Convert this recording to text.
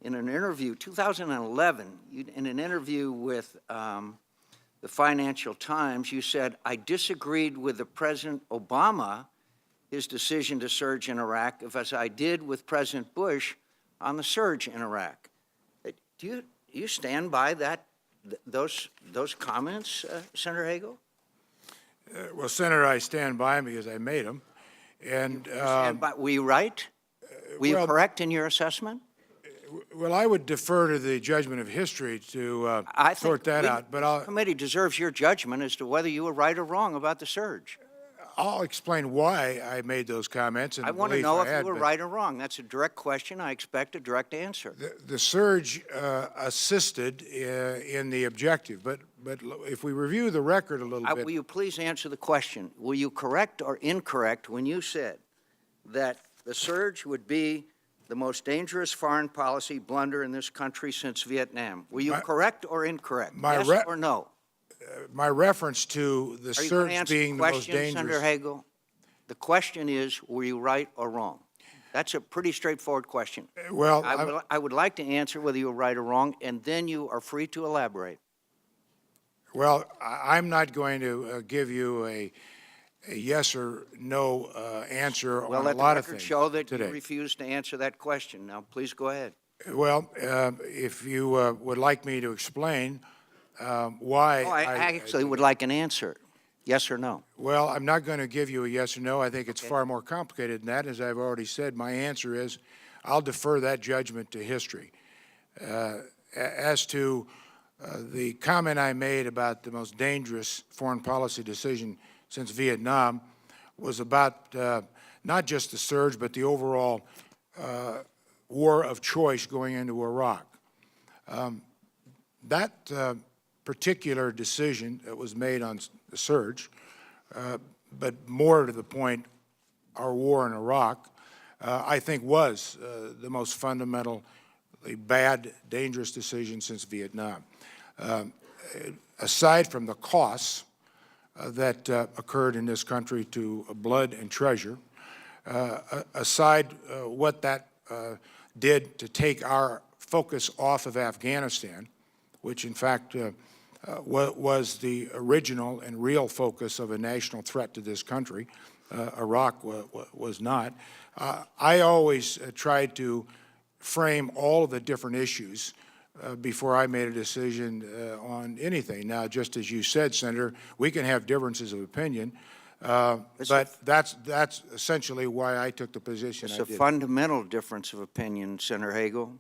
in an interview, 2011, in an interview with the Financial Times, you said, "I disagreed with the President Obama, his decision to surge in Iraq, as I did with President Bush on the surge in Iraq." Do you stand by those comments, Senator Hagel? Well, Senator, I stand by them because I made them. And were you right? Were you well, correct in your assessment? Well, I would defer to the judgment of history to sort that out. But the committee deserves your judgment as to whether you were right or wrong about the surge. I'll explain why I made those comments. And I want to know if you were right or wrong. That's a direct question. I expect a direct answer. The surge assisted in the objective, but if we review the record a little bit. Will you please answer the question? Were you correct or incorrect when you said that the surge would be the most dangerous foreign policy blunder in this country since Vietnam? Were you correct or incorrect? Yes or no? My reference to the surge being the most dangerous. Senator Hagel? The question is, were you right or wrong? That's a pretty straightforward question. Well, I would like to answer whether you were right or wrong, and then you are free to elaborate. Well, I'm not going to give you a yes or no answer on a lot of things. Well, let the record show that today. You refused to answer that question. Now, please go ahead. Well, if you would like me to explain why. I actually would like an answer, yes or no. Well, I'm not going to give you a yes or no. I think it's far more complicated than that. As I've already said, my answer is I'll defer that judgment to history. As to the comment I made about the most dangerous foreign policy decision since Vietnam was about not just the surge, but the overall war of choice going into Iraq. That particular decision that was made on the surge, but more to the point, our war in Iraq, I think was the most fundamentally bad, dangerous decision since Vietnam. Aside from the costs that occurred in this country to blood and treasure, aside what that did to take our focus off of Afghanistan, which in fact was the original and real focus of a national threat to this country. Iraq was not. I always tried to frame all of the different issues before I made a decision on anything. Now, just as you said, Senator, we can have differences of opinion, but that's essentially why I took the position I did. It's a fundamental difference of opinion, Senator Hagel.